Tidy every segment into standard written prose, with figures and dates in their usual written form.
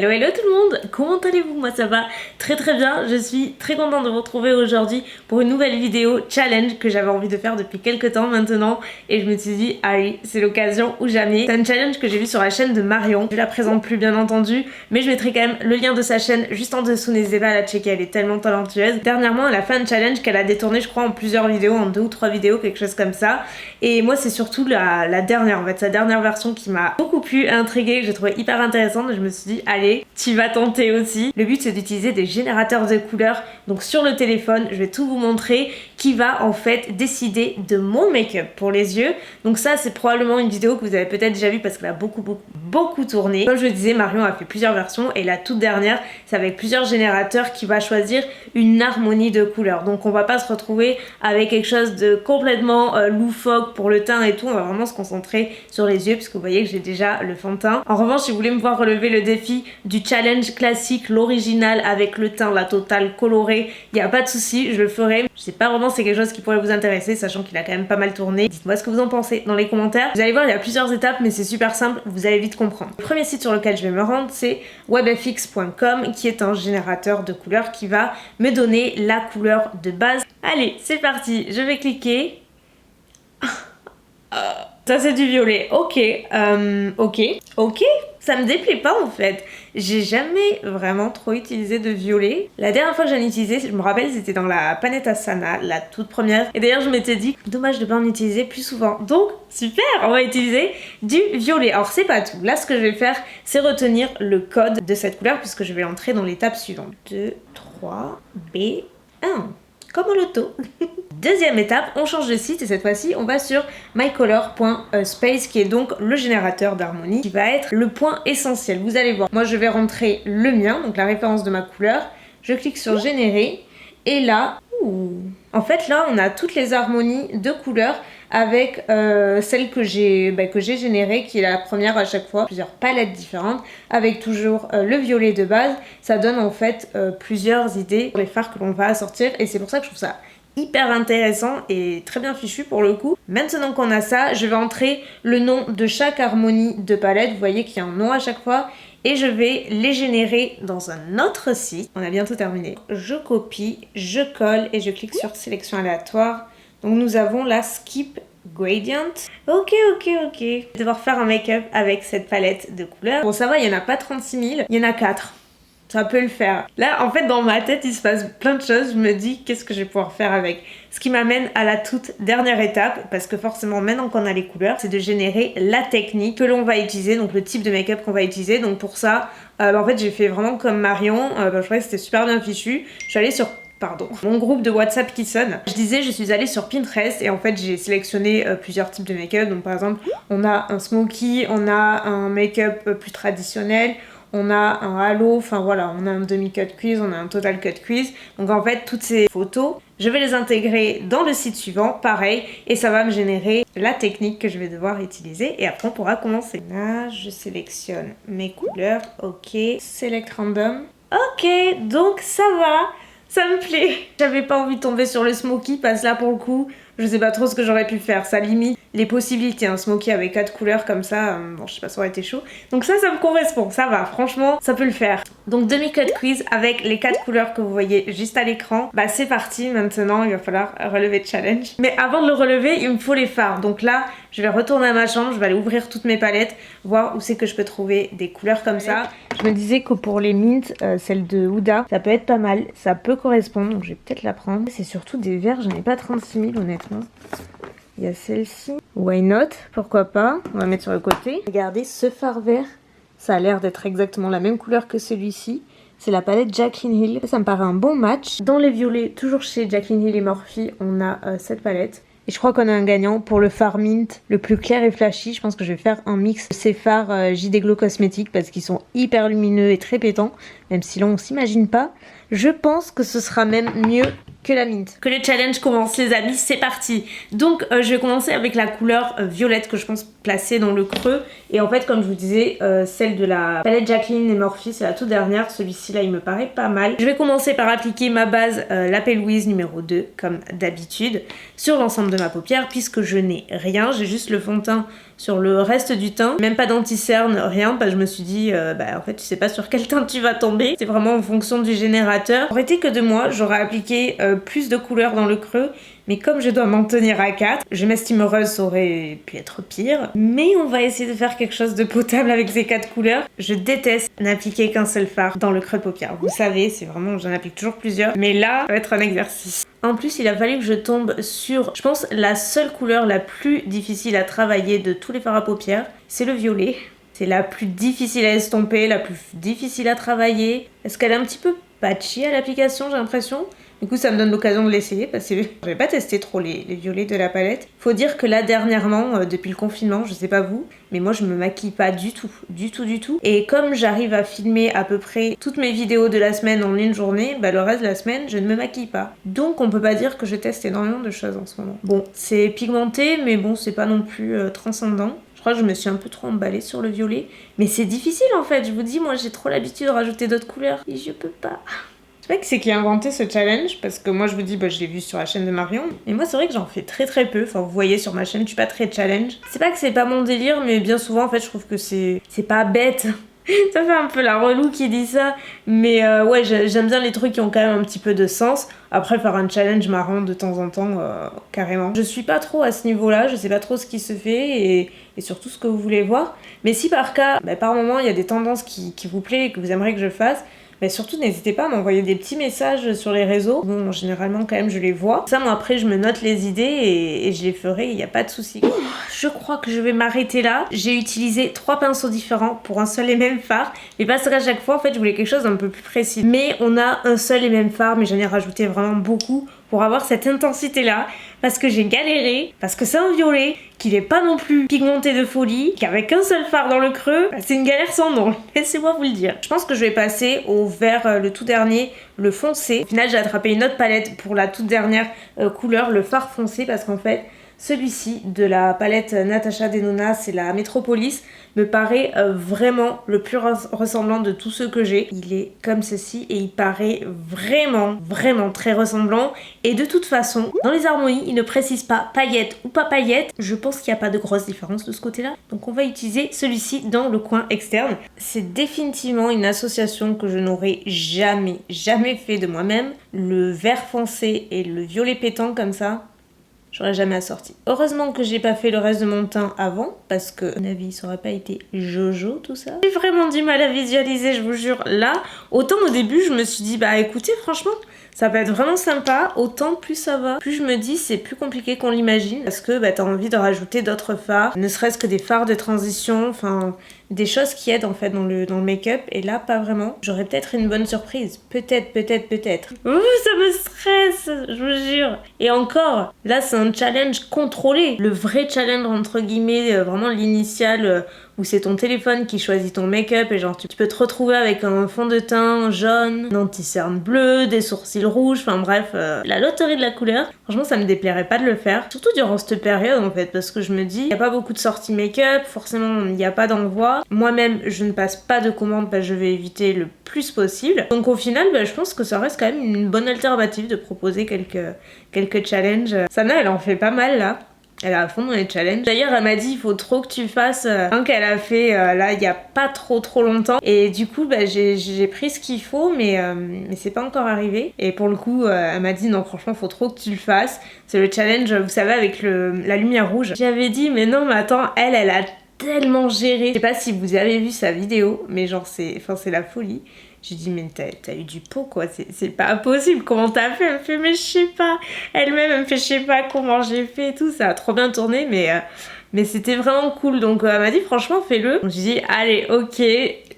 Hello hello tout le monde, comment allez-vous? Moi ça va très bien, je suis très contente de vous retrouver aujourd'hui pour une nouvelle vidéo challenge que j'avais envie de faire depuis quelques temps maintenant et je me suis dit allez c'est l'occasion ou jamais. C'est un challenge que j'ai vu sur la chaîne de Marion, je la présente plus bien entendu mais je mettrai quand même le lien de sa chaîne juste en dessous, n'hésitez pas à la checker, elle est tellement talentueuse. Dernièrement elle a fait un challenge qu'elle a détourné je crois en plusieurs vidéos, en 2 ou 3 vidéos, quelque chose comme ça, et moi c'est surtout la dernière en fait, sa dernière version qui m'a beaucoup plus intriguée, que j'ai trouvé hyper intéressante et je me suis dit allez tu vas tenter aussi. Le but c'est d'utiliser des générateurs de couleurs, donc sur le téléphone je vais tout vous montrer, qui va en fait décider de mon make-up pour les yeux. Donc ça c'est probablement une vidéo que vous avez peut-être déjà vue parce qu'elle a beaucoup tourné. Comme je le disais, Marion a fait plusieurs versions et la toute dernière c'est avec plusieurs générateurs qui va choisir une harmonie de couleurs. Donc on va pas se retrouver avec quelque chose de complètement loufoque pour le teint et tout, on va vraiment se concentrer sur les yeux puisque vous voyez que j'ai déjà le fond de teint. En revanche si vous voulez me voir relever le défi du challenge classique, l'original avec le teint, la totale colorée, il n'y a pas de souci, je le ferai. Je sais pas vraiment si c'est quelque chose qui pourrait vous intéresser, sachant qu'il a quand même pas mal tourné. Dites-moi ce que vous en pensez dans les commentaires. Vous allez voir, il y a plusieurs étapes, mais c'est super simple, vous allez vite comprendre. Le premier site sur lequel je vais me rendre, c'est webfx.com, qui est un générateur de couleurs qui va me donner la couleur de base. Allez, c'est parti, je vais cliquer. Ça c'est du violet, ok, ça me déplaît pas en fait. J'ai jamais vraiment trop utilisé de violet. La dernière fois que j'en ai utilisé, je me rappelle, c'était dans la Panetta Sana, la toute première. Et d'ailleurs je m'étais dit, dommage de pas en utiliser plus souvent. Donc super, on va utiliser du violet. Alors c'est pas tout, là ce que je vais faire, c'est retenir le code de cette couleur puisque je vais entrer dans l'étape suivante. 2, 3, B1. Comme au loto. Deuxième étape, on change de site et cette fois-ci on va sur mycolor.space qui est donc le générateur d'harmonie qui va être le point essentiel. Vous allez voir, moi je vais rentrer le mien, donc la référence de ma couleur, je clique sur générer et là, en fait là on a toutes les harmonies de couleurs avec celle que j'ai générée qui est la première à chaque fois, plusieurs palettes différentes avec toujours le violet de base. Ça donne en fait plusieurs idées pour les fards que l'on va assortir et c'est pour ça que je trouve ça hyper intéressant et très bien fichu pour le coup. Maintenant qu'on a ça, je vais entrer le nom de chaque harmonie de palette, vous voyez qu'il y a un nom à chaque fois et je vais les générer dans un autre site. On a bientôt terminé. Je copie, je colle et je clique sur sélection aléatoire. Donc nous avons la Skip Gradient. Ok. Je vais devoir faire un make-up avec cette palette de couleurs. Bon ça va, il n'y en a pas 36 000, il y en a 4. Ça peut le faire. Là, en fait, dans ma tête, il se passe plein de choses. Je me dis, qu'est-ce que je vais pouvoir faire avec? Ce qui m'amène à la toute dernière étape, parce que forcément, maintenant qu'on a les couleurs, c'est de générer la technique que l'on va utiliser, donc le type de make-up qu'on va utiliser. Donc pour ça, en fait, j'ai fait vraiment comme Marion. Je trouvais que c'était super bien fichu. Je suis allée sur mon groupe de WhatsApp qui sonne. Je disais, je suis allée sur Pinterest et en fait j'ai sélectionné plusieurs types de make-up. Donc par exemple, on a un smoky, on a un make-up plus traditionnel, on a un halo, enfin voilà, on a un demi-cut crease, on a un total cut crease. Donc en fait, toutes ces photos, je vais les intégrer dans le site suivant, pareil, et ça va me générer la technique que je vais devoir utiliser et après on pourra commencer. Là, je sélectionne mes couleurs, ok, select random. Ok, donc ça va. Ça me plaît. J'avais pas envie de tomber sur le smoky parce que là pour le coup, je sais pas trop ce que j'aurais pu faire. Ça limite les possibilités. Un smoky avec 4 couleurs comme ça, bon je sais pas, ça aurait été chaud. Donc ça me correspond, ça va. Franchement, ça peut le faire. Donc demi-cut quiz avec les 4 couleurs que vous voyez juste à l'écran. Bah c'est parti, maintenant il va falloir relever le challenge. Mais avant de le relever, il me faut les fards. Donc là, je vais retourner à ma chambre, je vais aller ouvrir toutes mes palettes, voir où c'est que je peux trouver des couleurs comme ça. Je me disais que pour les mints, celle de Huda, ça peut être pas mal, ça peut correspondre, donc je vais peut-être la prendre. C'est surtout des verts, j'en ai pas 36 000 honnêtement. Il y a celle-ci, why not, pourquoi pas, on va mettre sur le côté. Regardez ce fard vert, ça a l'air d'être exactement la même couleur que celui-ci. C'est la palette Jaclyn Hill, ça me paraît un bon match. Dans les violets, toujours chez Jaclyn Hill et Morphe, on a cette palette. Et je crois qu'on a un gagnant pour le fard mint le plus clair et flashy. Je pense que je vais faire un mix de ces fards JD Glow Cosmetics parce qu'ils sont hyper lumineux et très pétants. Même si là on s'imagine pas. Je pense que ce sera même mieux que la mint. Que le challenge commence les amis, c'est parti. Donc je vais commencer avec la couleur violette que je pense placer dans le creux. Et en fait comme je vous disais, celle de la palette Jaclyn et Morphe, c'est la toute dernière. Celui-ci là il me paraît pas mal. Je vais commencer par appliquer ma base la P. Louise numéro 2 comme d'habitude sur l'ensemble de ma paupière puisque je n'ai rien. J'ai juste le fond de teint Sur le reste du teint, même pas d'anti-cerne, rien, parce que je me suis dit, en fait tu sais pas sur quel teint tu vas tomber, c'est vraiment en fonction du générateur. Ça aurait été que de moi, j'aurais appliqué plus de couleurs dans le creux, mais comme je dois m'en tenir à 4, je m'estime heureuse, ça aurait pu être pire. Mais on va essayer de faire quelque chose de potable avec ces 4 couleurs. Je déteste n'appliquer qu'un seul fard dans le creux de paupière. Vous savez, c'est vraiment, j'en applique toujours plusieurs, mais là, ça va être un exercice. En plus, il a fallu que je tombe sur, je pense, la seule couleur la plus difficile à travailler de tous les fards à paupières, c'est le violet. C'est la plus difficile à estomper, la plus difficile à travailler. Est-ce qu'elle est un petit peu patchy à l'application, j'ai l'impression? Du coup, ça me donne l'occasion de l'essayer parce que j'avais pas testé trop les violets de la palette. Faut dire que là, dernièrement, depuis le confinement, je sais pas vous, mais moi je me maquille pas du tout. Et comme j'arrive à filmer à peu près toutes mes vidéos de la semaine en une journée, le reste de la semaine, je ne me maquille pas. Donc on peut pas dire que je teste énormément de choses en ce moment. Bon, c'est pigmenté, mais bon, c'est pas non plus transcendant. Je crois que je me suis un peu trop emballée sur le violet. Mais c'est difficile en fait, je vous dis, moi j'ai trop l'habitude de rajouter d'autres couleurs et je peux pas. Je sais pas qui c'est qui a inventé ce challenge, parce que moi je vous dis, je l'ai vu sur la chaîne de Marion. Et moi c'est vrai que j'en fais très peu, enfin vous voyez sur ma chaîne, je suis pas très challenge. C'est pas que c'est pas mon délire, mais bien souvent en fait je trouve que c'est pas bête. Ça fait un peu la relou qui dit ça, mais ouais, j'aime bien les trucs qui ont quand même un petit peu de sens. Après, faire un challenge marrant de temps en temps, carrément. Je suis pas trop à ce niveau-là, je sais pas trop ce qui se fait et surtout ce que vous voulez voir. Mais si par cas, par moment, il y a des tendances qui vous plaisent et que vous aimeriez que je fasse, surtout n'hésitez pas à m'envoyer des petits messages sur les réseaux. Bon, généralement quand même je les vois. Ça, moi après je me note les idées et je les ferai, il n'y a pas de souci. Je crois que je vais m'arrêter là. J'ai utilisé 3 pinceaux différents pour un seul et même fard. Mais parce qu'à chaque fois en fait je voulais quelque chose d'un peu plus précis. Mais on a un seul et même fard, mais j'en ai rajouté vraiment beaucoup pour avoir cette intensité là. Parce que j'ai galéré, parce que c'est un violet, qu'il est pas non plus pigmenté de folie, qu'avec un seul fard dans le creux, c'est une galère sans nom, laissez-moi vous le dire. Je pense que je vais passer au vert, le tout dernier, le foncé. Au final j'ai attrapé une autre palette pour la toute dernière couleur, le fard foncé, parce qu'en fait celui-ci de la palette Natasha Denona, c'est la Metropolis, me paraît vraiment le plus ressemblant de tous ceux que j'ai. Il est comme ceci et il paraît vraiment très ressemblant. Et de toute façon, dans les harmonies, il ne précise pas paillettes ou pas paillettes. Je pense qu'il n'y a pas de grosse différence de ce côté-là. Donc on va utiliser celui-ci dans le coin externe. C'est définitivement une association que je n'aurais jamais fait de moi-même. Le vert foncé et le violet pétant comme ça. J'aurais jamais assorti. Heureusement que j'ai pas fait le reste de mon teint avant, parce que, à mon avis, ça aurait pas été jojo tout ça. J'ai vraiment du mal à visualiser, je vous jure. Là, autant au début, je me suis dit, écoutez, franchement, ça peut être vraiment sympa, autant plus ça va. Plus je me dis, c'est plus compliqué qu'on l'imagine, parce que t'as envie de rajouter d'autres fards, ne serait-ce que des fards de transition, enfin, des choses qui aident en fait dans le make-up, et là, pas vraiment. J'aurais peut-être une bonne surprise. Peut-être. Ouh, ça me stresse, je vous jure. Et encore, là, c'est un challenge contrôlé. Le vrai challenge, entre guillemets, vraiment l'initial, où c'est ton téléphone qui choisit ton make-up, et genre, tu peux te retrouver avec un fond de teint jaune, un anti-cerne bleu, des sourcils rouges, enfin bref, la loterie de la couleur. Franchement, ça me déplairait pas de le faire. Surtout durant cette période, en fait, parce que je me dis, il n'y a pas beaucoup de sorties make-up, forcément, il n'y a pas d'envoi. Moi-même, je ne passe pas de commandes parce que je vais éviter le plus possible. Donc au final, je pense que ça reste quand même une bonne alternative de proposer quelques challenges. Sana, elle en fait pas mal là. Elle est à fond dans les challenges. D'ailleurs, elle m'a dit il faut trop que tu fasses un qu'elle a fait là il y a pas trop longtemps. Et du coup, j'ai pris ce qu'il faut, mais c'est pas encore arrivé. Et pour le coup, elle m'a dit non, franchement, faut trop que tu le fasses. C'est le challenge, vous savez, avec la lumière rouge. J'avais dit mais non, mais attends, elle a tellement géré. Je sais pas si vous avez vu sa vidéo, mais genre c'est la folie. J'ai dit mais t'as eu du pot quoi, c'est pas possible, comment t'as fait? Elle me fait mais je sais pas, elle-même elle me fait je sais pas comment j'ai fait et tout, ça a trop bien tourné mais c'était vraiment cool, donc elle m'a dit franchement fais-le. Donc j'ai dit allez ok,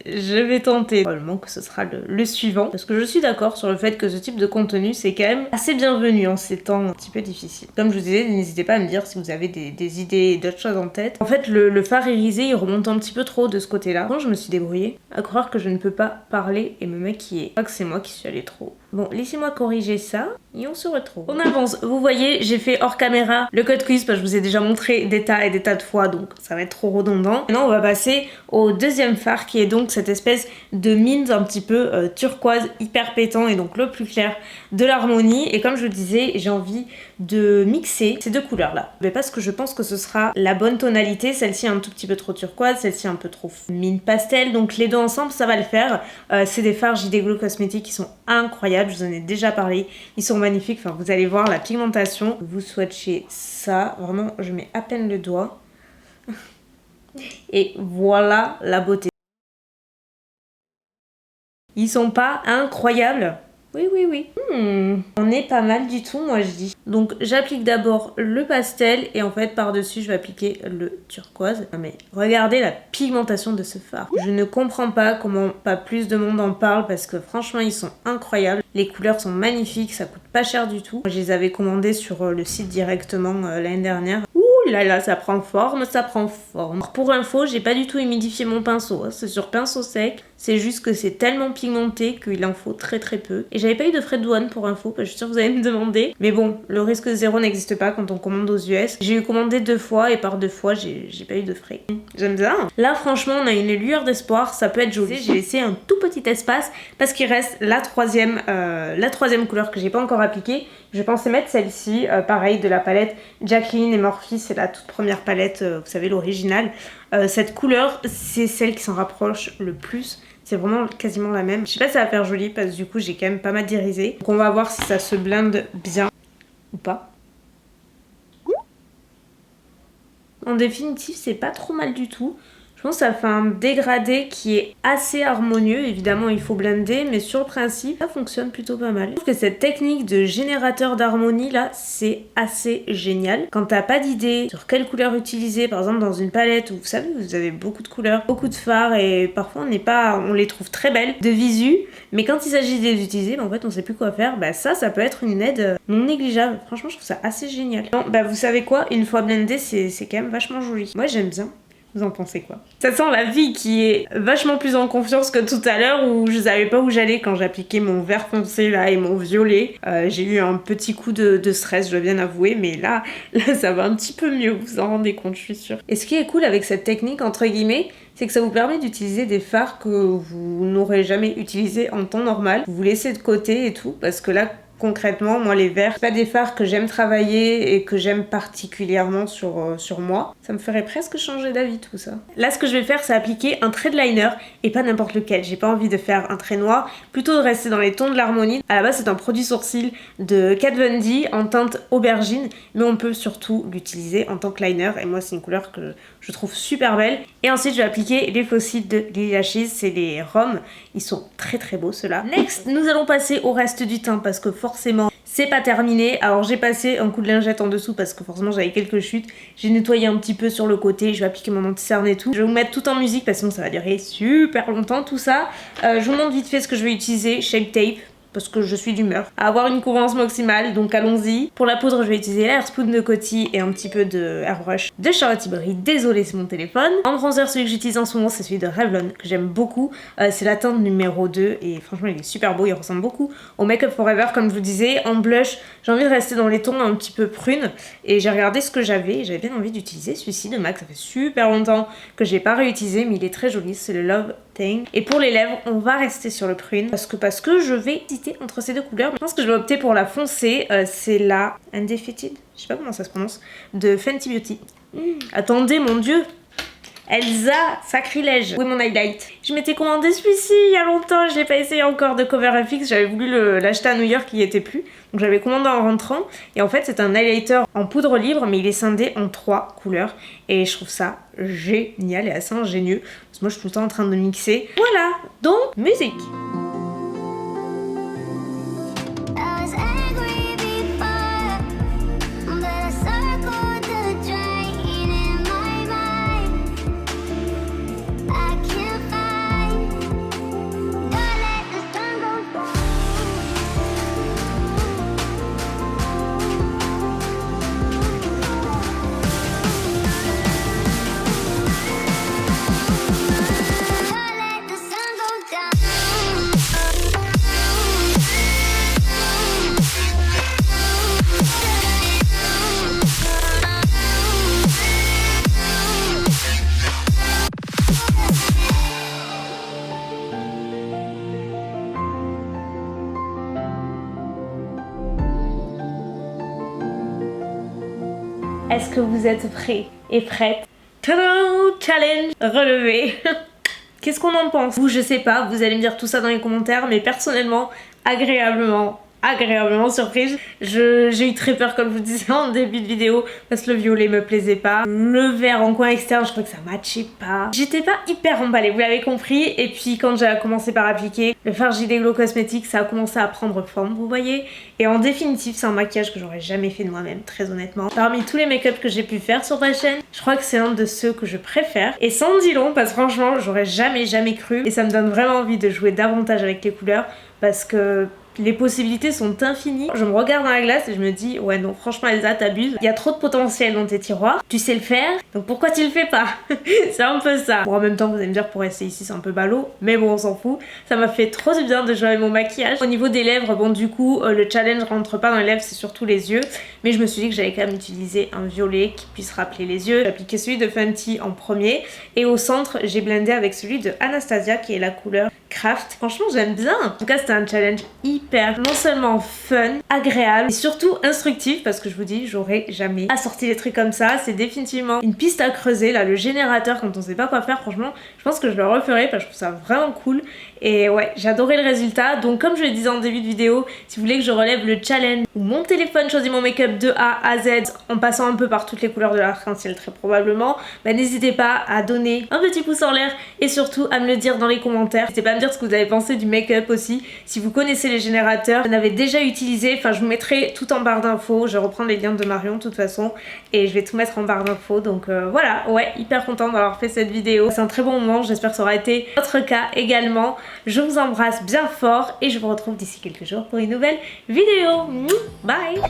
je vais tenter. Probablement que ce sera le suivant, parce que je suis d'accord sur le fait que ce type de contenu c'est quand même assez bienvenu en ces temps un petit peu difficiles. Comme je vous disais, n'hésitez pas à me dire si vous avez des idées, d'autres choses en tête. En fait le fard irisé il remonte un petit peu trop de ce côté là. Quand je me suis débrouillée, à croire que je ne peux pas parler et me maquiller. Je crois que c'est moi qui suis allée trop Bon, laissez-moi corriger ça et on se retrouve. On avance. Vous voyez, j'ai fait hors caméra le code quiz parce que je vous ai déjà montré des tas et des tas de fois, donc ça va être trop redondant. Maintenant, on va passer au deuxième phare qui est donc cette espèce de mint un petit peu turquoise, hyper pétant et donc le plus clair de l'harmonie. Et comme je le disais, j'ai envie de mixer ces deux couleurs-là. Mais parce que je pense que ce sera la bonne tonalité. Celle-ci est un tout petit peu trop turquoise, celle-ci un peu trop mint pastel. Donc les deux ensemble, ça va le faire. C'est des fards JD Glow Cosmetics qui sont incroyables. Je vous en ai déjà parlé. Ils sont magnifiques. Enfin, vous allez voir la pigmentation. Vous swatchez ça. Vraiment, je mets à peine le doigt. Et voilà la beauté. Ils sont pas incroyables? Oui, oui, oui. On est pas mal du tout, moi je dis. Donc j'applique d'abord le pastel et en fait par-dessus je vais appliquer le turquoise. Non mais regardez la pigmentation de ce fard. Je ne comprends pas comment pas plus de monde en parle parce que franchement ils sont incroyables. Les couleurs sont magnifiques, ça coûte pas cher du tout. Je les avais commandés sur le site directement l'année dernière. Ouh là là, ça prend forme, ça prend forme. Pour info, j'ai pas du tout humidifié mon pinceau, c'est sur pinceau sec. C'est juste que c'est tellement pigmenté qu'il en faut très très peu. Et j'avais pas eu de frais de douane pour info, parce que je suis sûre que vous allez me demander. Mais bon, le risque zéro n'existe pas quand on commande aux US. J'ai eu commandé 2 fois et par 2 fois, j'ai pas eu de frais. J'aime bien. Là, franchement, on a une lueur d'espoir, ça peut être joli. J'ai laissé un tout petit espace parce qu'il reste la troisième couleur que j'ai pas encore appliquée. Je pensais mettre celle-ci, pareil, de la palette Jacqueline et Morphe, c'est la toute première palette, vous savez, l'original. Cette couleur, c'est celle qui s'en rapproche le plus. C'est vraiment quasiment la même. Je sais pas si ça va faire joli parce que du coup j'ai quand même pas mal d'irisé. Donc on va voir si ça se blende bien ou pas. En définitive, c'est pas trop mal du tout. Je pense que ça fait un dégradé qui est assez harmonieux. Évidemment, il faut blender, mais sur le principe, ça fonctionne plutôt pas mal. Je trouve que cette technique de générateur d'harmonie, là, c'est assez génial. Quand t'as pas d'idée sur quelle couleur utiliser, par exemple dans une palette où, vous savez, vous avez beaucoup de couleurs, beaucoup de fards, et parfois on les trouve très belles de visu, mais quand il s'agit de les utiliser, en fait, on sait plus quoi faire. Bah ça peut être une aide non négligeable. Franchement, je trouve ça assez génial. Bon, bah vous savez quoi, une fois blendé, c'est quand même vachement joli. Moi, j'aime bien. Vous en pensez quoi? Ça sent la vie qui est vachement plus en confiance que tout à l'heure où je savais pas où j'allais quand j'appliquais mon vert foncé là et mon violet. J'ai eu un petit coup de stress, je dois bien avouer, mais là ça va un petit peu mieux, vous vous en rendez compte, je suis sûre. Et ce qui est cool avec cette technique, entre guillemets, c'est que ça vous permet d'utiliser des fards que vous n'aurez jamais utilisés en temps normal. Vous vous laissez de côté et tout, parce que là, concrètement, moi les verts, c'est pas des fards que j'aime travailler et que j'aime particulièrement sur moi. Ça me ferait presque changer d'avis tout ça. Là ce que je vais faire c'est appliquer un trait de liner et pas n'importe lequel. J'ai pas envie de faire un trait noir, plutôt de rester dans les tons de l'harmonie. À la base c'est un produit sourcil de Kat Von D en teinte aubergine, mais on peut surtout l'utiliser en tant que liner et moi c'est une couleur que je trouve super belle. Et ensuite je vais appliquer les fossiles de Lily Lashes, c'est les Rom. Ils sont très très beaux ceux-là. Next, nous allons passer au reste du teint parce que forcément c'est pas terminé. Alors j'ai passé un coup de lingette en dessous parce que forcément j'avais quelques chutes. J'ai nettoyé un petit peu sur le côté, je vais appliquer mon anti-cerne et tout. Je vais vous mettre tout en musique parce que sinon ça va durer super longtemps tout ça. Je vous montre vite fait ce que je vais utiliser. Shape Tape, parce que je suis d'humeur à avoir une couvrance maximale, donc allons-y. Pour la poudre, je vais utiliser l'Airspoon de Coty et un petit peu de Airbrush de Charlotte Tilbury. Désolée, c'est mon téléphone. En bronzer, celui que j'utilise en ce moment, c'est celui de Revlon, que j'aime beaucoup. C'est la teinte numéro 2 et franchement, il est super beau. Il ressemble beaucoup au Make Up Forever, comme je vous disais. En blush, j'ai envie de rester dans les tons un petit peu prunes et j'ai regardé ce que j'avais et j'avais bien envie d'utiliser celui-ci de MAC. Ça fait super longtemps que je l'ai pas réutilisé, mais il est très joli. C'est le Love Thing. Et pour les lèvres, on va rester sur le prune parce que je vais hésiter entre ces deux couleurs. Je pense que je vais opter pour la foncée. C'est la Undefeated, je sais pas comment ça se prononce, de Fenty Beauty. Attendez, mon dieu, Elsa, sacrilège. Où est mon highlight? Je m'étais commandé celui-ci il y a longtemps, je l'ai pas essayé encore de Cover FX, j'avais voulu l'acheter à New York, il y était plus. Donc j'avais commandé en rentrant et en fait c'est un highlighter en poudre libre mais il est scindé en 3 couleurs et je trouve ça génial et assez ingénieux parce que moi je suis tout le temps en train de mixer. Voilà, donc musique. Est-ce que vous êtes prêts et prêtes? Tadam! Challenge relevé. Qu'est-ce qu'on en pense? Vous, je sais pas, vous allez me dire tout ça dans les commentaires, mais personnellement, agréablement surprise. J'ai eu très peur, comme je vous disais en début de vidéo, parce que le violet me plaisait pas. Le vert en coin externe, je crois que ça matchait pas. J'étais pas hyper emballée, vous l'avez compris. Et puis quand j'ai commencé par appliquer le fard JD Glow Cosmetics, ça a commencé à prendre forme, vous voyez. Et en définitive, c'est un maquillage que j'aurais jamais fait de moi-même, très honnêtement. Parmi tous les make-up que j'ai pu faire sur ma chaîne, je crois que c'est un de ceux que je préfère. Et sans dire long, parce que franchement, j'aurais jamais cru. Et ça me donne vraiment envie de jouer davantage avec les couleurs, parce que les possibilités sont infinies. Je me regarde dans la glace et je me dis ouais non franchement Elsa t'abuses, il y a trop de potentiel dans tes tiroirs, tu sais le faire, donc pourquoi tu le fais pas? C'est un peu ça. Bon en même temps vous allez me dire pour rester ici c'est un peu ballot, mais bon on s'en fout. Ça m'a fait trop du bien de jouer avec mon maquillage. Au niveau des lèvres, bon du coup le challenge rentre pas dans les lèvres, c'est surtout les yeux, mais je me suis dit que j'allais quand même utiliser un violet qui puisse rappeler les yeux. J'ai appliqué celui de Fenty en premier et au centre j'ai blendé avec celui de Anastasia qui est la couleur Craft. Franchement j'aime bien. En tout cas c'était un challenge hyper non seulement fun, agréable et surtout instructif, parce que je vous dis j'aurais jamais assorti des trucs comme ça. C'est définitivement une piste à creuser là, le générateur quand on sait pas quoi faire. Franchement je pense que je le referai parce que je trouve ça vraiment cool. Et ouais j'ai adoré le résultat. Donc comme je le disais en début de vidéo, si vous voulez que je relève le challenge où mon téléphone choisit mon make-up de A à Z en passant un peu par toutes les couleurs de l'arc-en-ciel très probablement, bah n'hésitez pas à donner un petit pouce en l'air et surtout à me le dire dans les commentaires. N'hésitez pas à me dire ce que vous avez pensé du make-up aussi, si vous connaissez les générateurs, vous en avez déjà utilisé, enfin je vous mettrai tout en barre d'infos, je reprends les liens de Marion de toute façon et je vais tout mettre en barre d'infos. Donc voilà, ouais, hyper contente d'avoir fait cette vidéo, c'est un très bon moment, j'espère que ça aura été votre cas également. Je vous embrasse bien fort et je vous retrouve d'ici quelques jours pour une nouvelle vidéo. Bye.